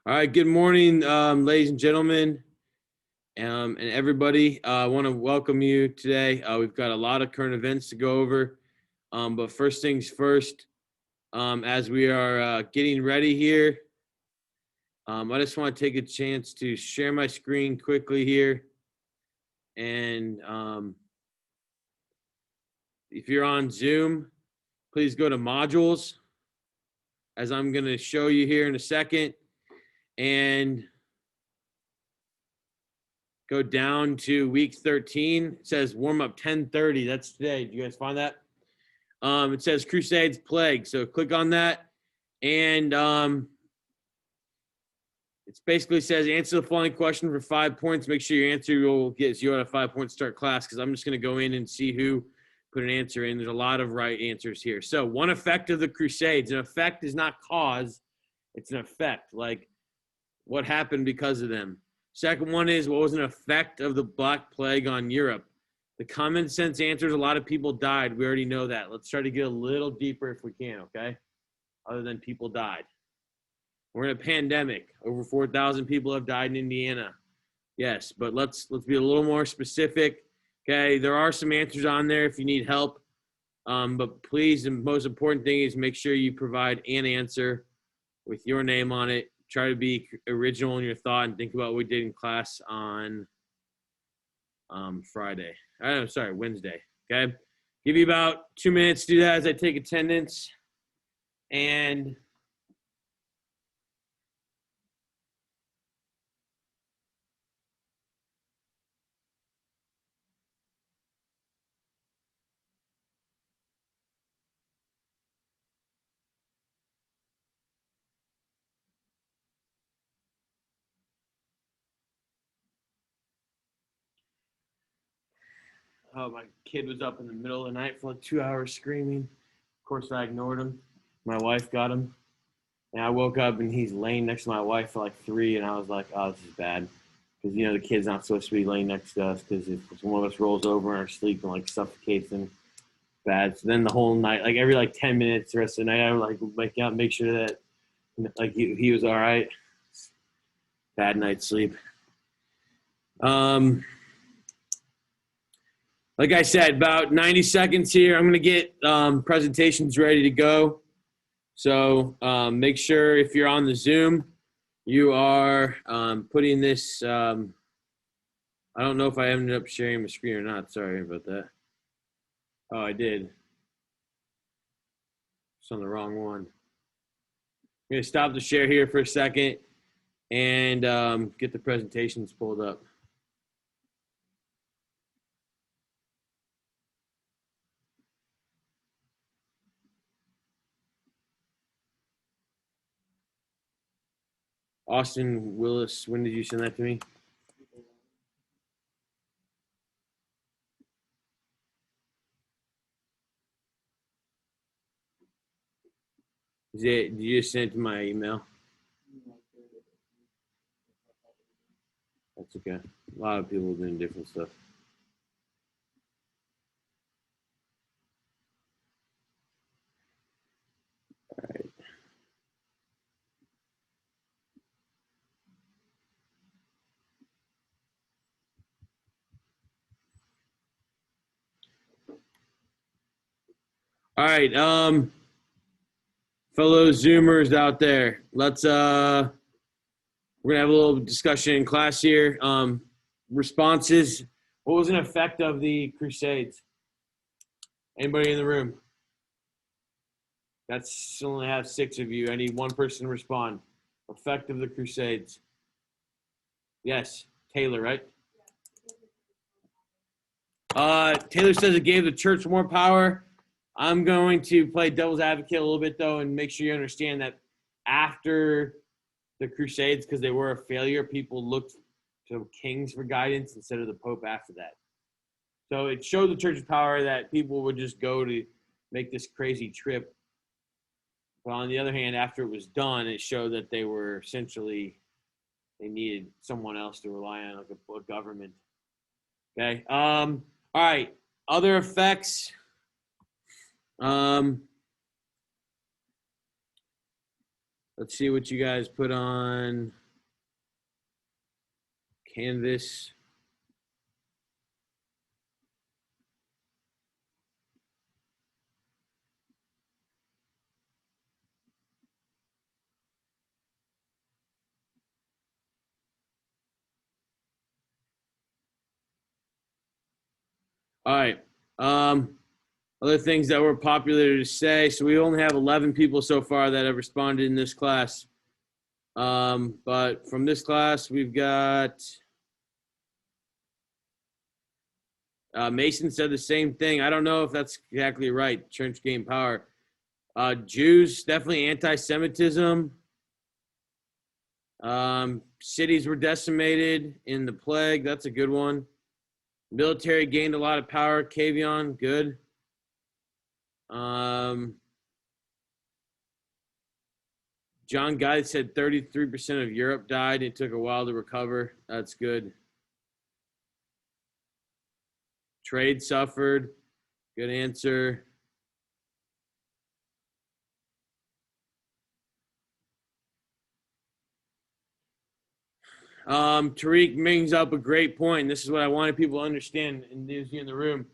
All right, good morning, ladies and gentlemen, and everybody. I want to welcome you today. We've got a lot of current events to go over, but first things first, as we are getting ready here, I just want to take a chance to share my screen quickly here. And if you're on Zoom, please go to modules, as I'm going to show you here in a second. And go down to week 13. It says warm up 10:30. That's today. Do you guys find that? It says Crusades Plague. So click on that. And it basically says answer the following question for 5 points. Make sure your answer will get you on a 5-point start class, because I'm just going to go in and see who put an answer in. There's a lot of right answers here. So one effect of the Crusades. An effect is not cause. It's an effect. Like what happened because of them. Second one is, what was an effect of the Black Plague on Europe? The common sense answer is a lot of people died. We already know that. Let's try to get a little deeper if we can, okay? Other than people died. We're in a pandemic. Over 4,000 people have died in Indiana. Yes, but let's be a little more specific, okay? There are some answers on there if you need help. But please, the most important thing is make sure you provide an answer with your name on it. Try to be original in your thought and think about what we did in class on Friday. I'm sorry, Wednesday. Okay. Give you about 2 minutes to do that as I take attendance. And oh, my kid was up in the middle of the night for like 2 hours screaming. Of course, I ignored him. My wife got him. And I woke up and he's laying next to my wife for like 3, and I was like, oh, this is bad. Because, the kid's not supposed to be laying next to us, because if one of us rolls over in our sleep and like suffocates him, bad. So then the whole night, like every like 10 minutes, the rest of the night, I would like wake up, make sure that like he was all right. Bad night's sleep. Like I said, about 90 seconds here. I'm going to get presentations ready to go. So make sure if you're on the Zoom, you are putting this. I don't know if I ended up sharing my screen or not. Sorry about that. Oh, I did. It's on the wrong one. I'm going to stop the share here for a second and get the presentations pulled up. Austin Willis, when did you send that to me? Did you just send it to my email? That's okay. A lot of people doing different stuff. All right. All right, fellow Zoomers out there, let's we're gonna have a little discussion in class here. Responses. What was an effect of the Crusades? Anybody in the room? That's only have 6 of you. I need one person to respond. Effect of the Crusades. Yes, Taylor, right? Taylor says it gave the church more power. I'm going to play devil's advocate a little bit, though, and make sure you understand that after the Crusades, because they were a failure, people looked to kings for guidance instead of the Pope after that. So it showed the church's power that people would just go to make this crazy trip. But on the other hand, after it was done, it showed that they were essentially, they needed someone else to rely on, like a government. Okay. All right. Other effects. Let's Let's see what you guys put on Canvas. All right. Other things that were popular to say. So we only have 11 people so far that have responded in this class. But from this class, we've got Mason said the same thing. I don't know if that's exactly right. Church gained power. Jews, definitely anti-Semitism. Cities were decimated in the plague. That's a good one. Military gained a lot of power. Kavion, good. John Guy said 33% of Europe died. It took a while to recover. That's good. Trade suffered. Good answer. Tariq brings up a great point. This is what I wanted people to understand and those in the room.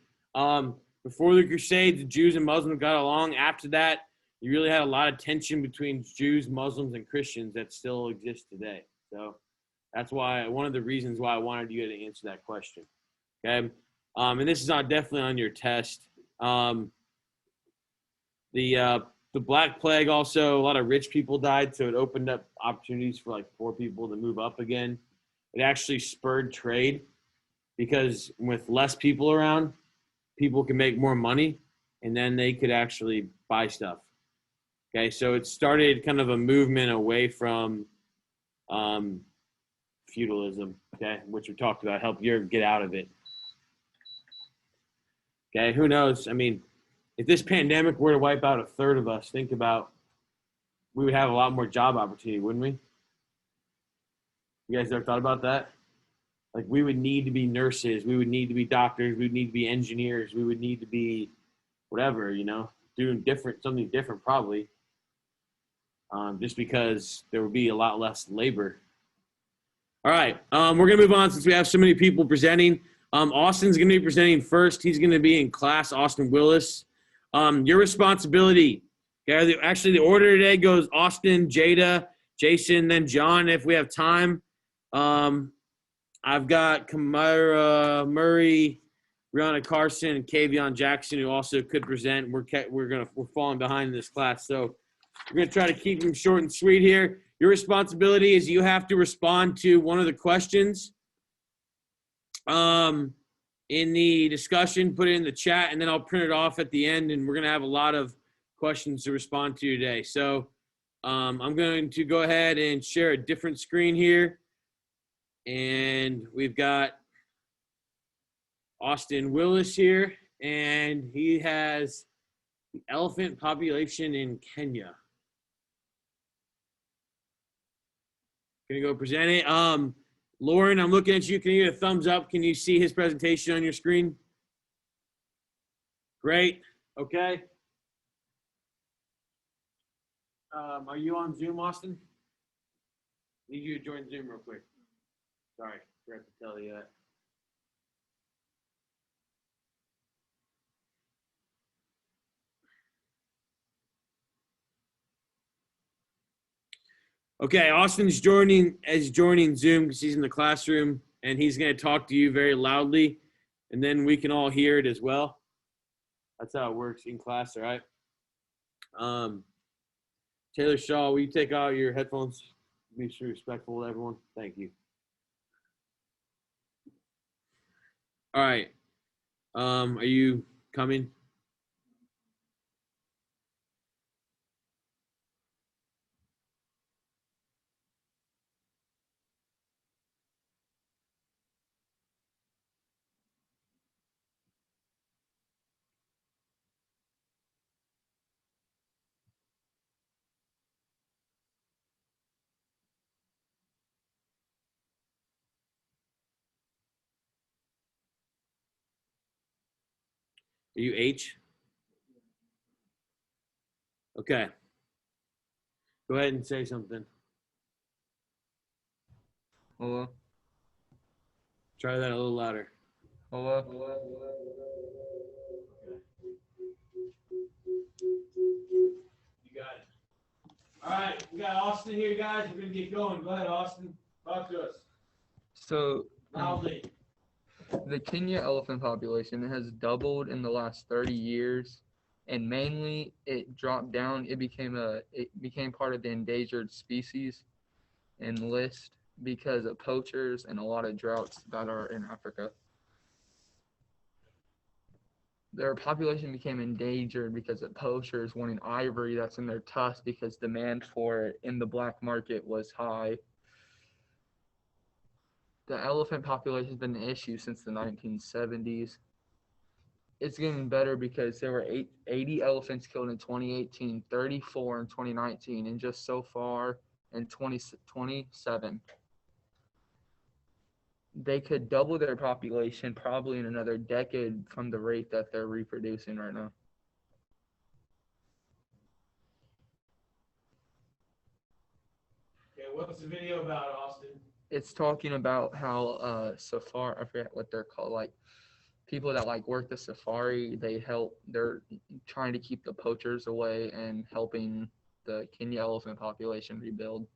Before the Crusades, the Jews and Muslims got along. After that, you really had a lot of tension between Jews, Muslims, and Christians that still exists today. So that's why one of the reasons why I wanted you to answer that question. Okay. And this is not definitely on your test. The Black Plague also, a lot of rich people died, so it opened up opportunities for like poor people to move up again. It actually spurred trade because with less people around, people can make more money and then they could actually buy stuff. Okay, so it started kind of a movement away from feudalism, okay, which we talked about, help Europe get out of it. Okay, who knows? I mean, if this pandemic were to wipe out a third of us, think about we would have a lot more job opportunity, wouldn't we? You guys ever thought about that? Like we would need to be nurses, we would need to be doctors, we would need to be engineers, we would need to be whatever, doing something different probably. Just because there would be a lot less labor. All right, we're gonna move on since we have so many people presenting. Austin's gonna be presenting first. He's gonna be in class, Austin Willis. Your responsibility. Okay, actually, the order today goes Austin, Jada, Jason, then John. If we have time, I've got Kamara Murray, Brianna Carson, and Kavion Jackson who also could present. We're falling behind in this class, so we're gonna try to keep them short and sweet here. Your responsibility is you have to respond to one of the questions. In the discussion, put it in the chat, and then I'll print it off at the end, and we're going to have a lot of questions to respond to today. So I'm going to go ahead and share a different screen here, and we've got Austin Willis here, and he has the elephant population in Kenya. Going to go present it. Lauren, I'm looking at you. Can you get a thumbs up? Can you see his presentation on your screen? Great. Okay. Are you on Zoom, Austin? Need you to join Zoom real quick. Sorry, forgot to tell you that. Okay, Austin's joining Zoom because he's in the classroom, and he's going to talk to you very loudly, and then we can all hear it as well. That's how it works in class, all right? Taylor Shaw, will you take out your headphones? Be sure respectful to everyone. Thank you. All right. Are you coming? Are you H? Okay. Go ahead and say something. Hello? Try that a little louder. Hello? You got it. All right, we got Austin here, guys. We're gonna get going. Go ahead, Austin. Talk to us So, loudly. the Kenya elephant population has doubled in the last 30 years, and mainly it dropped down. It became part of the endangered species and list because of poachers and a lot of droughts that are in Africa. Their population became endangered because of poachers wanting ivory that's in their tusks because demand for it in the black market was high. The elephant population has been an issue since the 1970s. It's getting better because there were 80 elephants killed in 2018, 34 in 2019, and just so far in 2027. They could double their population probably in another decade from the rate that they're reproducing right now. Okay, what's the video about, Austin? It's talking about how safari, I forget what they're called, like people that like work the safari, they're trying to keep the poachers away and helping the Kenya elephant population rebuild.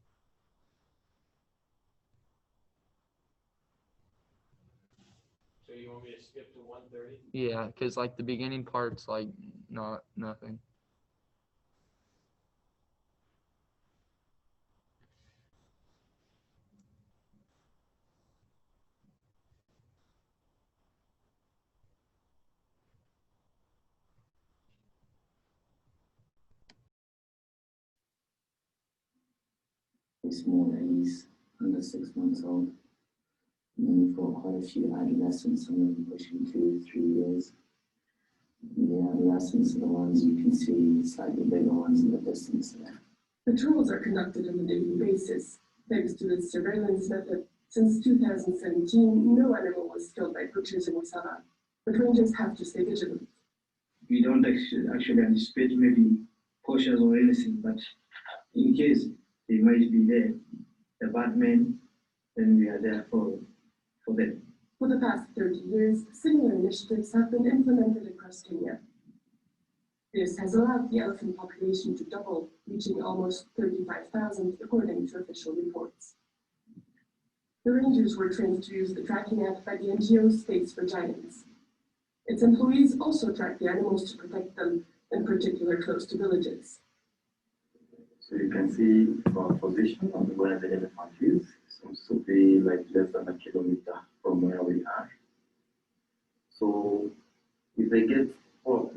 So you want me to skip to 1:30? Yeah, because like the beginning part's like nothing. Small A's under 6 months old. And then we've got quite a few adolescents, some of them pushing 2 3 years. The adolescents are the ones you can see, slightly bigger ones in the distance there. Patrols are conducted on a daily basis. Thanks to this surveillance method, since 2017, no animal was killed by poachers in Wasaba, but rangers have to stay vigilant. We don't actually anticipate maybe poachers or anything, but in case they might be there, the bad men, then we are there for them. For the past 30 years, similar initiatives have been implemented across Kenya. This has allowed the elephant population to double, reaching almost 35,000 according to official reports. The rangers were trained to use the tracking app by the NGO Space for Giants. Its employees also track the animals to protect them, in particular close to villages. So you can see our position on where the elephant is. It seems to be like less than a kilometer from where we are. So if they get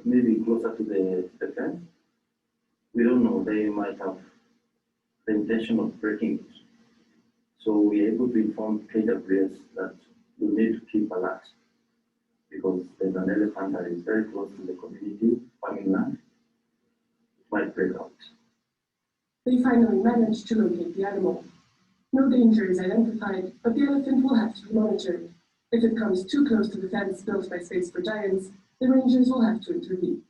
maybe closer to the fence, we don't know, they might have the intention of breaking it. So we're able to inform KWS that we need to keep alert because there's an elephant that is very close to the community farming land. It might break out. They finally managed to locate the animal. No danger is identified, but the elephant will have to be monitored. If it comes too close to the fence built by Space for Giants, the rangers will have to intervene.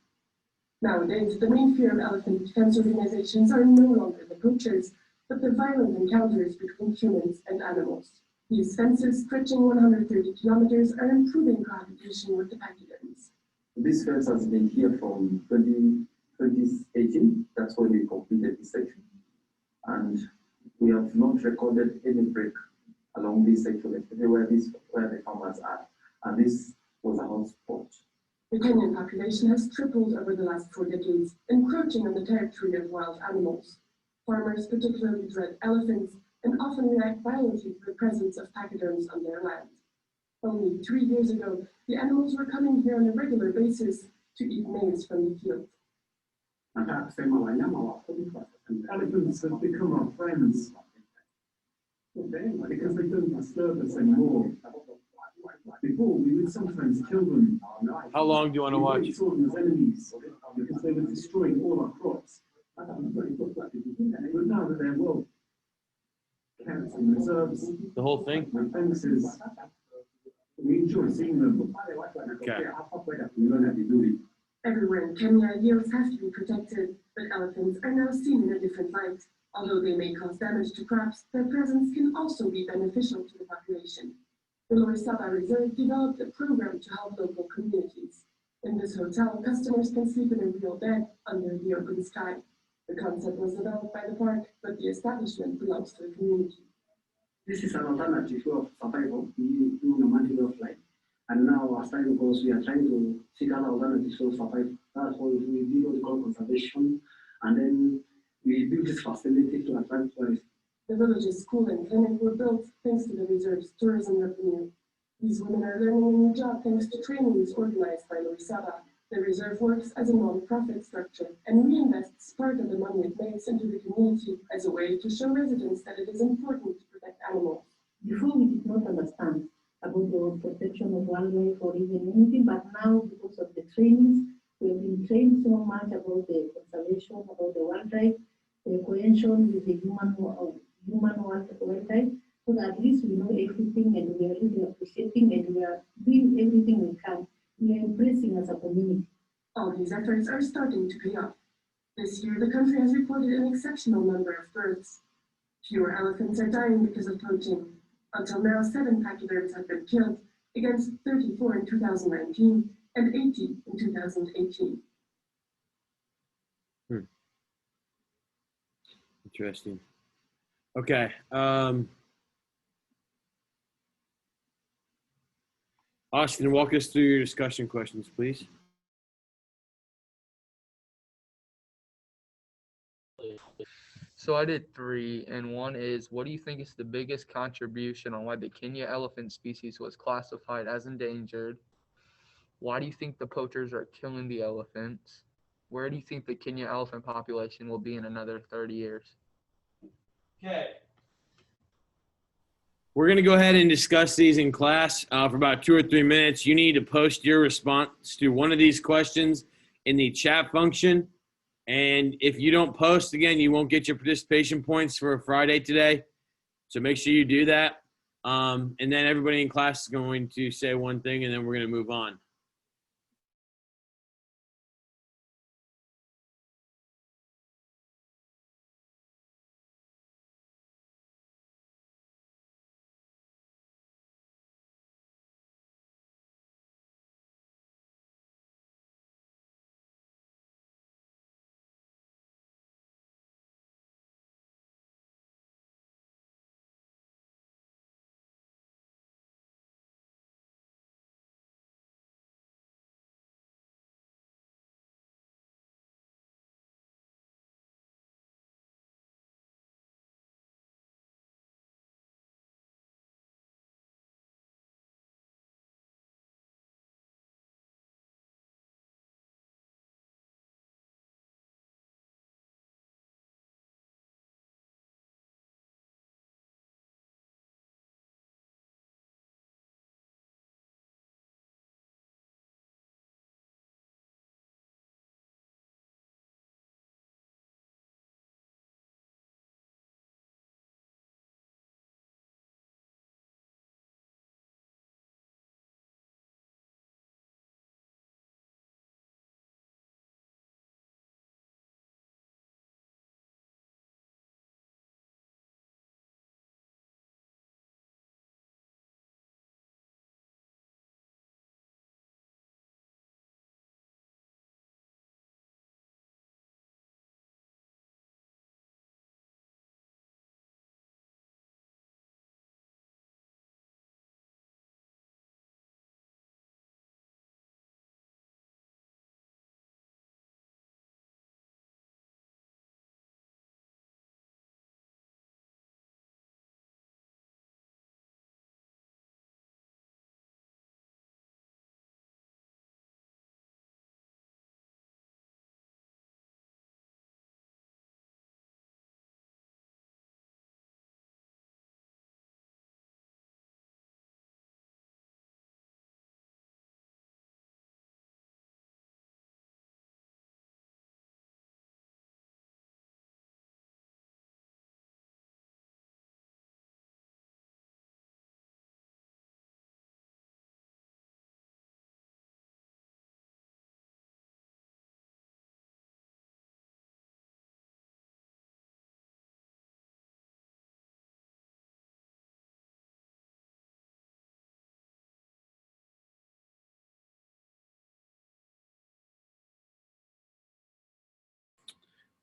Nowadays, the main fear of elephant defense organizations are no longer the poachers, but the violent encounters between humans and animals. These fences, stretching 130 kilometers, are improving cohabitation with the pachyderms. This fence has been here from 2018. That's when we completed this section. And we have not recorded any break along this section, especially where the farmers are. And this was a hot spot. The Kenyan population has tripled over the last 4 decades, encroaching on the territory of wild animals. Farmers particularly dread elephants and often react violently to the presence of pachyderms on their land. Only 3 years ago, the animals were coming here on a regular basis to eat maize from the field. Elephants have become our friends because they don't disturb us anymore. Before, we would sometimes kill them. How long do you want to watch? We saw them as enemies because they were destroying all our crops. But now that they're well kept in reserves, The whole thing? and fences, we enjoy seeing them. Okay. We learn how to do it. Everywhere in Kenya, yields have to be protected, but elephants are now seen in a different light, Although they may cause damage to crops, their presence can also be beneficial to the population. The Lorisaba Reserve developed a program to help local communities. In this hotel, customers can sleep in a real bed under the open sky. The concept was developed by the park, but the establishment belongs to the community. This is an alternative way of survival, we do nomadic way of life. And now, as time goes, we are trying to seek other alternatives to survive. That's why we did what we call conservation, and then we build this facility to attract tourists. The village's school and clinic were built thanks to the reserve's tourism revenue. These women are learning a new job thanks to trainings organized by Lorisaba. The reserve works as a non-profit structure and reinvests part of the money it makes into the community as a way to show residents that it is important to protect animals. Before we did not understand about the protection of wildlife or even anything, but now because of the trainings, we have been trained so much about the conservation, about the wildlife, the cohesion with the human wildlife, so that at least we know everything and we are really appreciating and we are doing everything we can. We are embracing as a community. All these efforts are starting to pay off. This year, the country has reported an exceptional number of births. Fewer elephants are dying because of poaching. Until now, 7 pachyderms have been killed, against 34 in 2019 and 80 in 2018. Interesting. Okay. Austin, walk us through your discussion questions, please. So I did 3, and one is, what do you think is the biggest contribution on why the Kenya elephant species was classified as endangered? Why do you think the poachers are killing the elephants? Where do you think the Kenya elephant population will be in another 30 years? Okay. We're going to go ahead and discuss these in class for about 2 or 3 minutes. You need to post your response to one of these questions in the chat function. And if you don't post, again, you won't get your participation points for Friday today. So make sure you do that. And then everybody in class is going to say one thing, and then we're going to move on.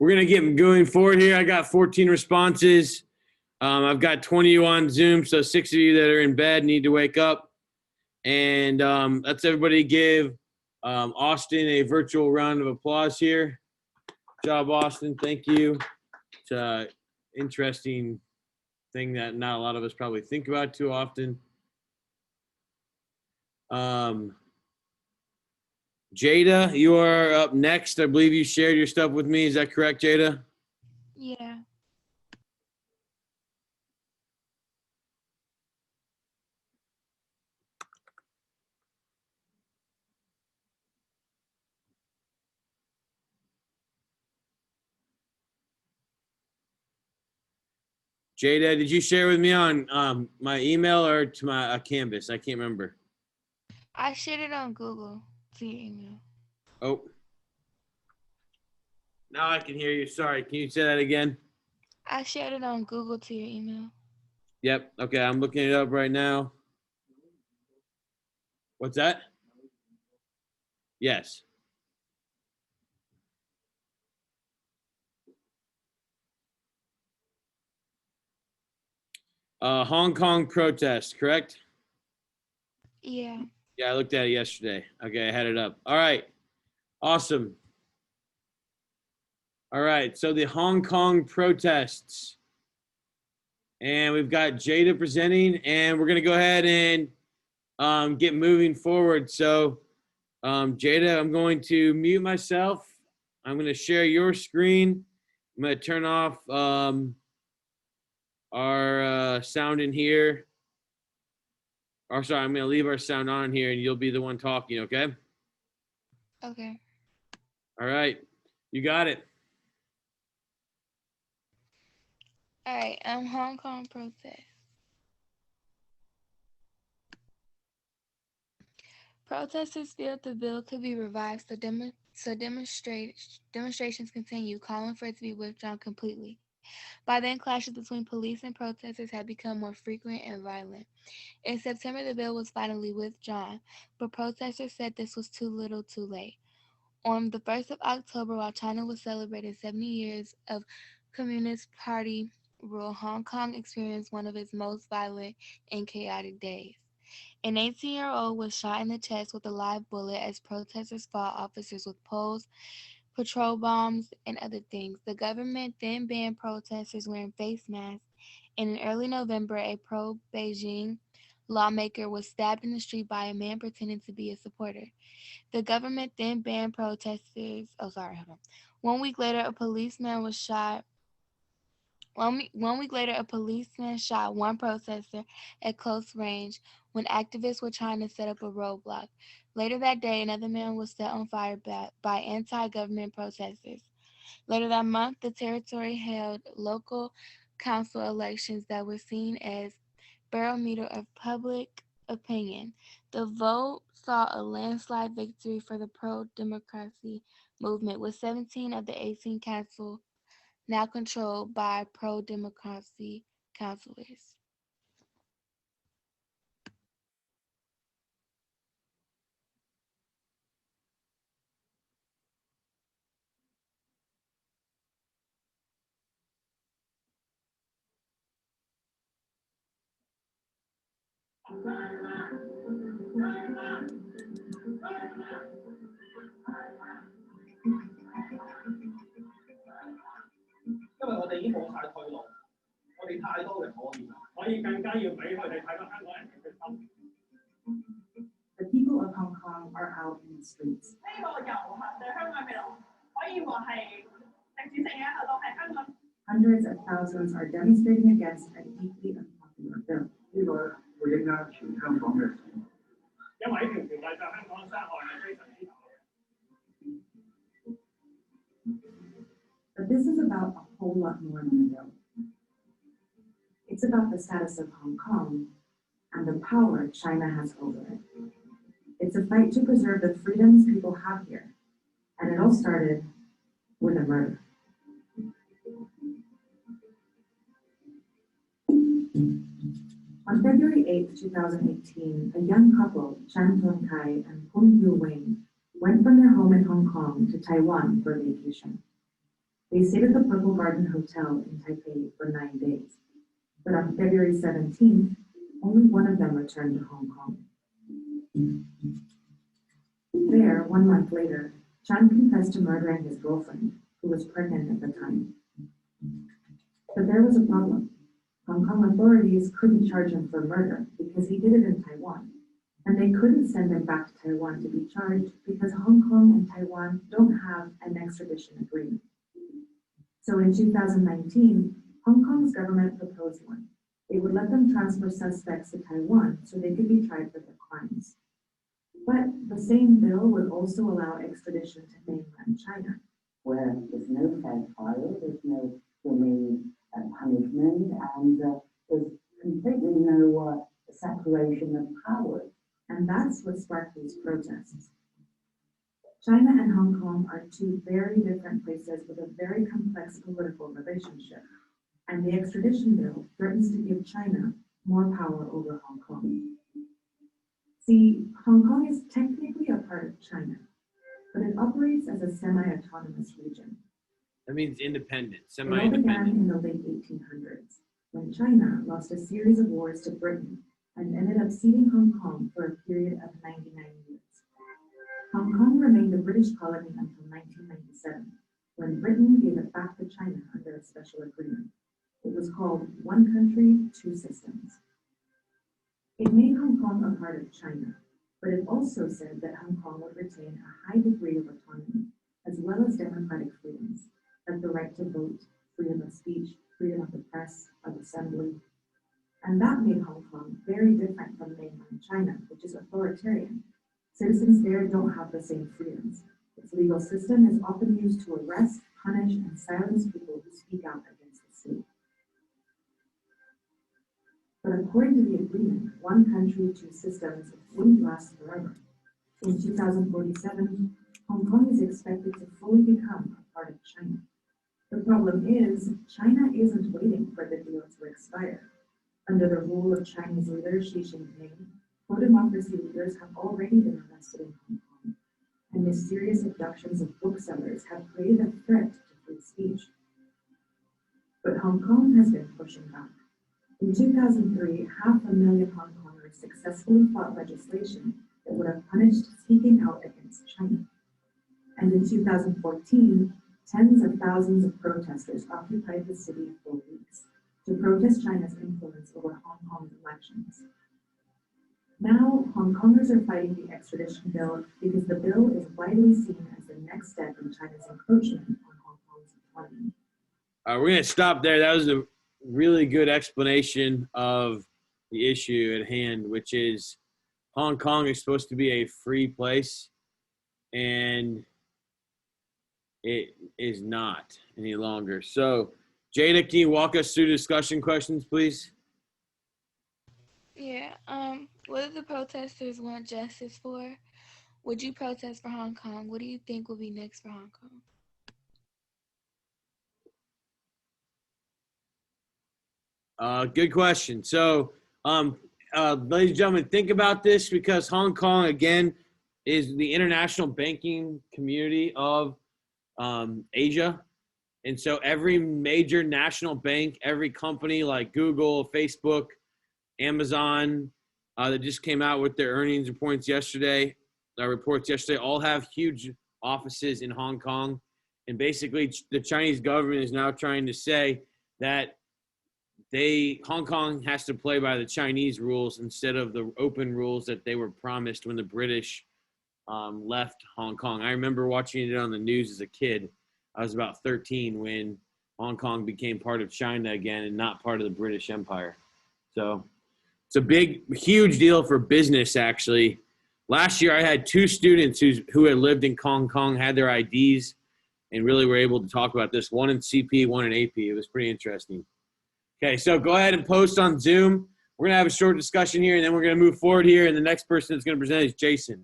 we're going to get going forward here. I got 14 responses. I've got 20 of you on Zoom, so 6 of you that are in bed need to wake up. And let's everybody give Austin a virtual round of applause here. Good job, Austin. Thank you. It's an interesting thing that not a lot of us probably think about too often. Jada, you are up next. I believe you shared your stuff with me. Is that correct, Jada? Yeah. Jada, did you share with me on my email or to my Canvas? I can't remember. I shared it on Google to your email. Oh. Now I can hear you. Sorry. Can you say that again? I shared it on Google to your email. Yep. Okay. I'm looking it up right now. What's that? Yes. Hong Kong protest, correct? Yeah. Yeah, I looked at it yesterday. Okay, I had it up. All right. Awesome. All right. So the Hong Kong protests. And we've got Jada presenting, and we're going to go ahead and get moving forward. So, Jada, I'm going to mute myself. I'm going to share your screen. I'm going to turn off our sound in here. Or sorry, I'm going to leave our sound on here, and you'll be the one talking, okay? Okay. All right. You got it. All right. Hong Kong protest. Protesters feel the bill could be revived, so demonstrations continue, calling for it to be withdrawn completely. By then, clashes between police and protesters had become more frequent and violent. In September, the bill was finally withdrawn, but protesters said this was too little too late. On the 1st of October, while China was celebrating 70 years of Communist Party rule, Hong Kong experienced one of its most violent and chaotic days. An 18-year-old was shot in the chest with a live bullet as protesters fought officers with poles, patrol bombs, and other things. The government then banned protesters wearing face masks, and in early November, a pro-Beijing lawmaker was stabbed in the street by a man pretending to be a supporter. The government then banned protesters. Hold on. 1 week later, a policeman was shot. 1 week later, a policeman shot one protester at close range when activists were trying to set up a roadblock. Later that day, another man was set on fire by anti-government protesters. Later that month, the territory held local council elections that were seen as barometer of public opinion. The vote saw a landslide victory for the pro-democracy movement, with 17 of the 18 councils now controlled by pro-democracy councillors. The people of Hong Kong are out in the streets. Hundreds of thousands are demonstrating against a deeply unpopular bill. 呢個會影響全香港嘅。因為呢條條例對香港傷害係非常之大。 But this is about a whole lot more than a bill. It's about the status of Hong Kong and the power China has over it. It's a fight to preserve the freedoms people have here, and it all started with a murder. On February 8, 2018, a young couple, Chan Tong Kai and Pung Yu Wing, went from their home in Hong Kong to Taiwan for vacation. They stayed at the Purple Garden Hotel in Taipei for 9 days. But on February 17th, only one of them returned to Hong Kong. There, 1 month later, Chan confessed to murdering his girlfriend, who was pregnant at the time. But there was a problem. Hong Kong authorities couldn't charge him for murder because he did it in Taiwan, and they couldn't send him back to Taiwan to be charged because Hong Kong and Taiwan don't have an extradition agreement. So in 2019, Hong Kong's government proposed one. They would let them transfer suspects to Taiwan so they could be tried for their crimes. But the same bill would also allow extradition to mainland China. Where there's no fair trial, there's no humane punishment, and there's completely no separation of powers. And that's what sparked these protests. China and Hong Kong are two very different places with a very complex political relationship. And the extradition bill threatens to give China more power over Hong Kong. See, Hong Kong is technically a part of China, but it operates as a semi-autonomous region. That means independent, It all began semi-independent. in the late 1800s, when China lost a series of wars to Britain and ended up ceding Hong Kong for a period of 99 years. Hong Kong remained a British colony until 1997, when Britain gave it back to China under a special agreement. It was called One Country, Two Systems. It made Hong Kong a part of China, but it also said that Hong Kong would retain a high degree of autonomy, as well as democratic freedoms, like the right to vote, freedom of speech, freedom of the press, of assembly. And that made Hong Kong very different from mainland China, which is authoritarian. Citizens there don't have the same freedoms. Its legal system is often used to arrest, punish, and silence people who speak out against the state. But according to the agreement, one country, two systems wouldn't last forever. In 2047, Hong Kong is expected to fully become a part of China. The problem is, China isn't waiting for the deal to expire. Under the rule of Chinese leader Xi Jinping, pro-democracy leaders have already been arrested in Hong Kong, and mysterious abductions of booksellers have created a threat to free speech. But Hong Kong has been pushing back. In 2003, 500,000 Hong Kongers successfully fought legislation that would have punished speaking out against China. And in 2014, tens of thousands of protesters occupied the city for weeks to protest China's influence over Hong Kong's elections. Now, Hong Kongers are fighting the extradition bill because the bill is widely seen as the next step in China's encroachment on Hong Kong's autonomy. We're going to stop there. That was a really good explanation of the issue at hand, which is Hong Kong is supposed to be a free place, and it is not any longer. So, Jada, can you walk us through discussion questions, please? Yeah. What do the protesters want justice for? Would you protest for Hong Kong? What do you think will be next for Hong Kong? Good question. So, ladies and gentlemen, think about this because Hong Kong, again, is the international banking community of Asia. And so every major national bank, every company like Google, Facebook, Amazon, that just came out with their earnings reports yesterday, all have huge offices in Hong Kong. And basically, the Chinese government is now trying to say that Hong Kong has to play by the Chinese rules instead of the open rules that they were promised when the British left Hong Kong. I remember watching it on the news as a kid. I was about 13 when Hong Kong became part of China again and not part of the British Empire. So it's a huge deal for business, actually. Last year, I had 2 students who had lived in Hong Kong, had their IDs, and really were able to talk about this. One in CP, one in AP. It was pretty interesting. Okay, so go ahead and post on Zoom. We're going to have a short discussion here, and then we're going to move forward here, and the next person that's going to present is Jason.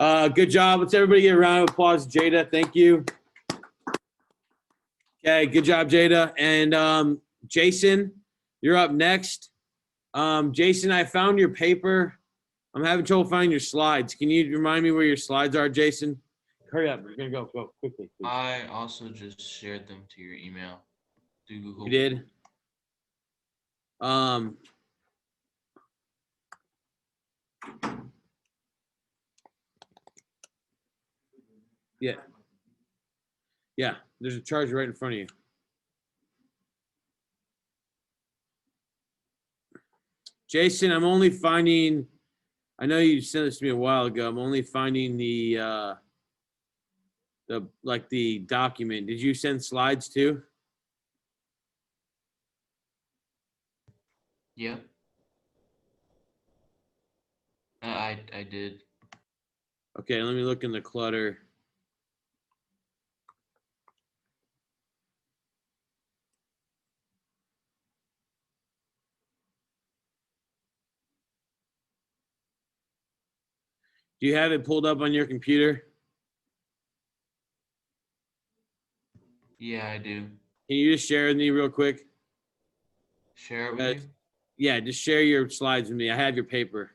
Good job. Let's everybody get a round of applause. Jada, thank you. Okay, good job, Jada. And Jason, you're up next. Jason, I found your paper. I'm having trouble finding your slides. Can you remind me where your slides are, Jason? Hurry up. We're going to go quickly. Please. I also just shared them to your email through Google. You did? Yeah. Yeah, there's a charger right in front of you. Jason, I'm only finding, I know you sent this to me a while ago. I'm only finding the document. Did you send slides too? Yeah. I did. Okay, let me look in the clutter. Do you have it pulled up on your computer? Yeah, I do. Can you just share with me real quick? Share it with you? Yeah, just share your slides with me. I have your paper.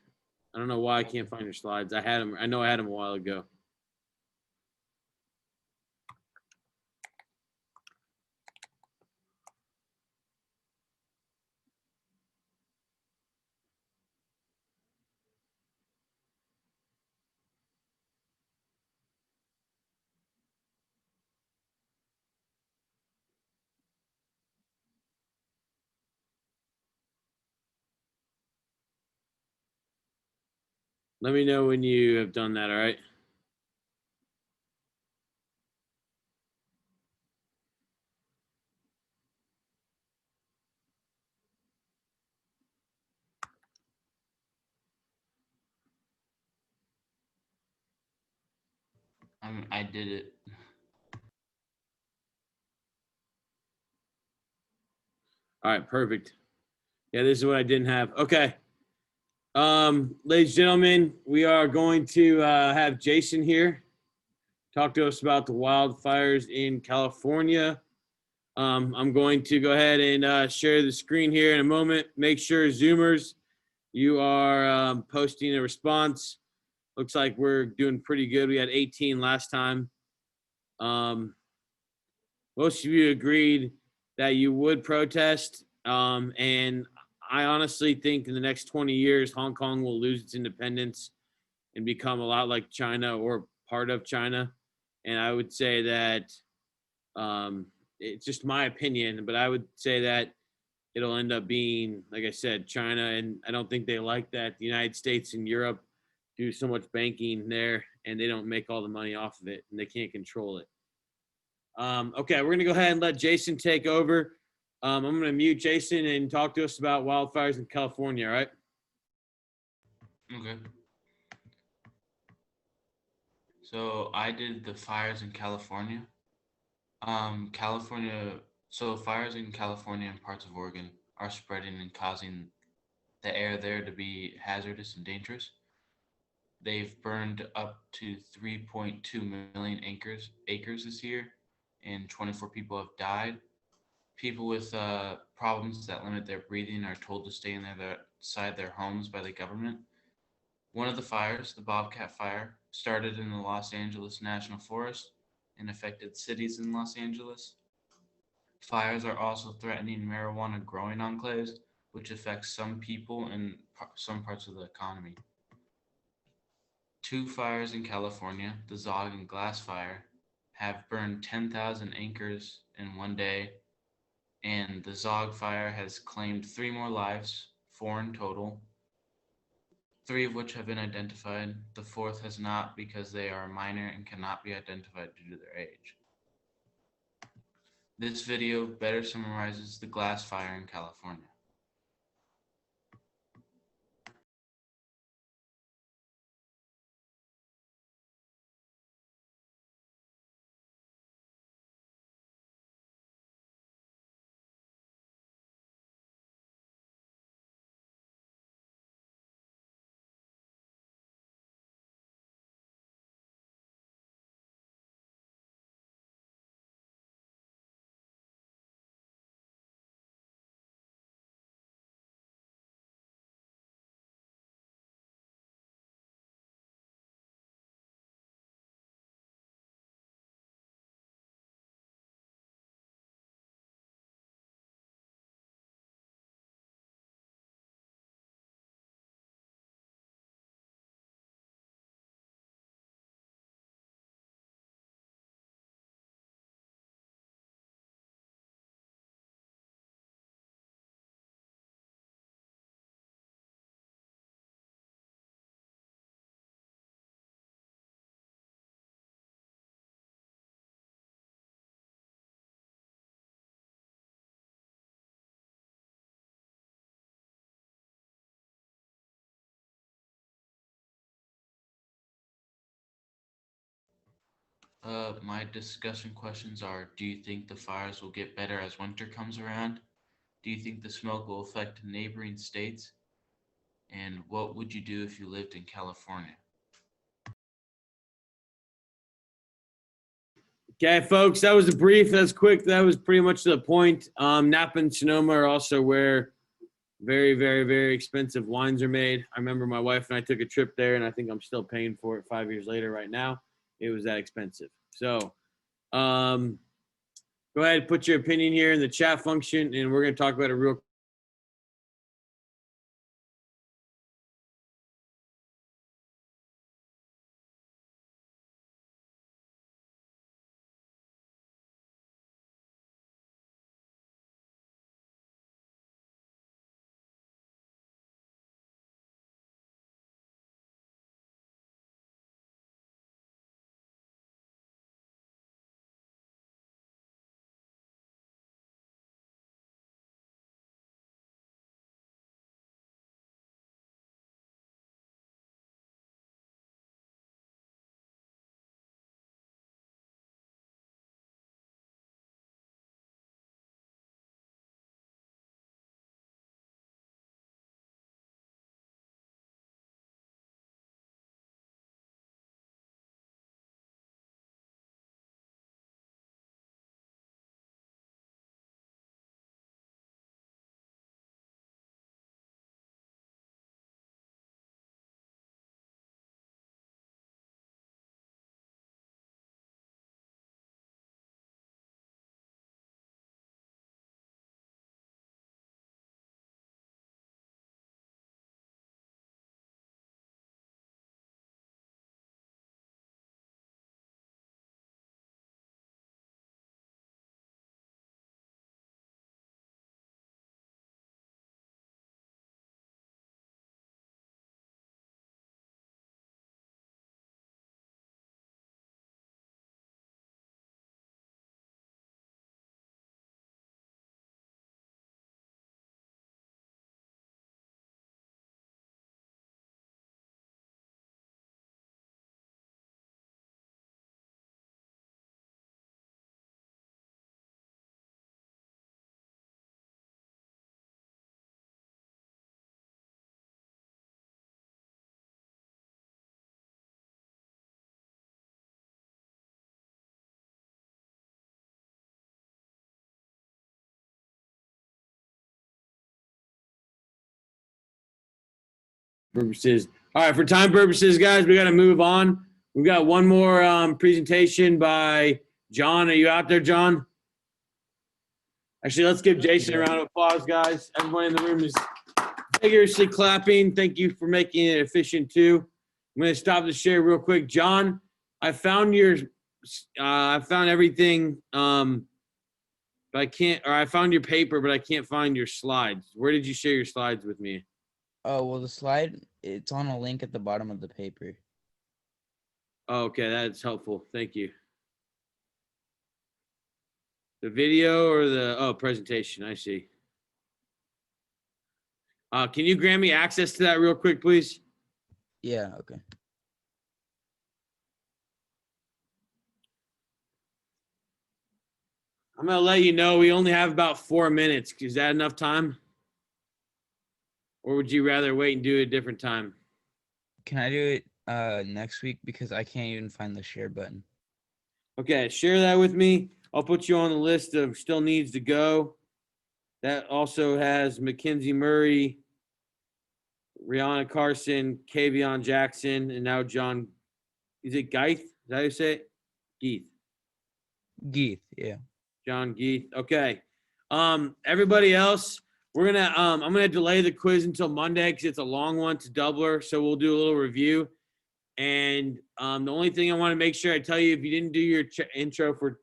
I don't know why I can't find your slides. I had them. I know I had them a while ago. Let me know when you have done that, all right? I did it. All right, perfect. Yeah, this is what I didn't have. Okay. Ladies and gentlemen, we are going to have Jason here talk to us about the wildfires in California. I'm going to go ahead and share the screen here in a moment. Make sure, Zoomers, you are posting a response. Looks like we're doing pretty good. We had 18 last time. Most of you agreed that you would protest. And I honestly think in the next 20 years, Hong Kong will lose its independence and become a lot like China or part of China. And I would say that it's just my opinion, but I would say that it'll end up being, like I said, China. And I don't think they like that. The United States and Europe do so much banking there and they don't make all the money off of it and they can't control it. Okay, we're going to go ahead and let Jason take over. I'm going to mute Jason and talk to us about wildfires in California, all right? Okay. So I did the fires in California. So fires in California and parts of Oregon are spreading and causing the air there to be hazardous and dangerous. They've burned up to 3.2 million acres this year, and 24 people have died. People with problems that limit their breathing are told to stay inside their homes by the government. One of the fires, the Bobcat Fire, started in the Los Angeles National Forest and affected cities in Los Angeles. Fires are also threatening marijuana growing enclaves, which affects some people and some parts of the economy. Two fires in California, the Zog and Glass Fire, have burned 10,000 acres in one day, and the Zog Fire has claimed 3 more lives, 4 in total, 3 of which have been identified. The 4th has not because they are minor and cannot be identified due to their age. This video better summarizes the Glass Fire in California. My discussion questions are, do you think the fires will get better as winter comes around? Do you think the smoke will affect neighboring states? And what would you do if you lived in California? Okay, folks, that was a brief. That was quick. That was pretty much the point. Napa and Sonoma are also where very, very, very expensive wines are made. I remember my wife and I took a trip there, and I think I'm still paying for it 5 years later right now. It was that expensive. So go ahead, put your opinion here in the chat function, and we're going to talk about it real. Purposes. All right, for time purposes, guys, we got to move on. We've got one more presentation by John. Are you out there, John? Actually, let's give Jason a round of applause, guys. Everyone in the room is vigorously clapping. Thank you for making it efficient, too. I'm going to stop the share real quick. John, I found everything, but I found your paper, but I can't find your slides. Where did you share your slides with me? Oh, well, the slide, it's on a link at the bottom of the paper. Oh, okay, that's helpful. Thank you. The video or the presentation? I see. Can you grant me access to that real quick, please? Yeah, okay. I'm gonna let you know we only have about 4 minutes. Is that enough time? Or would you rather wait and do it a different time? Can I do it next week because I can't even find the share button? Okay, share that with me. I'll put you on the list of still needs to go. That also has Mackenzie Murray, Rihanna Carson, Kavion Jackson, and now John. Is it Geith? Is that how you say it? Geith. Geith, yeah. John Geith. Okay. Everybody else, I'm gonna delay the quiz until Monday because it's a long one to doubler. So we'll do a little review. And the only thing I want to make sure I tell you, if you didn't do your intro for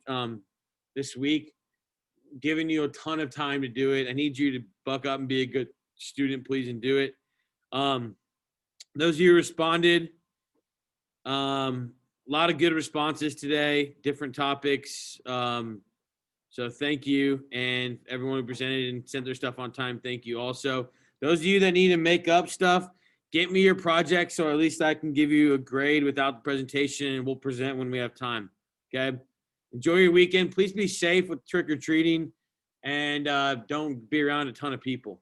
this week, giving you a ton of time to do it. I need you to buck up and be a good student, please, and do it. Those of you who responded, a lot of good responses today, different topics. So thank you. And everyone who presented and sent their stuff on time, thank you also. Those of you that need to make up stuff, get me your project so at least I can give you a grade without the presentation, and we'll present when we have time. Okay. Enjoy your weekend. Please be safe with trick or treating, and don't be around a ton of people.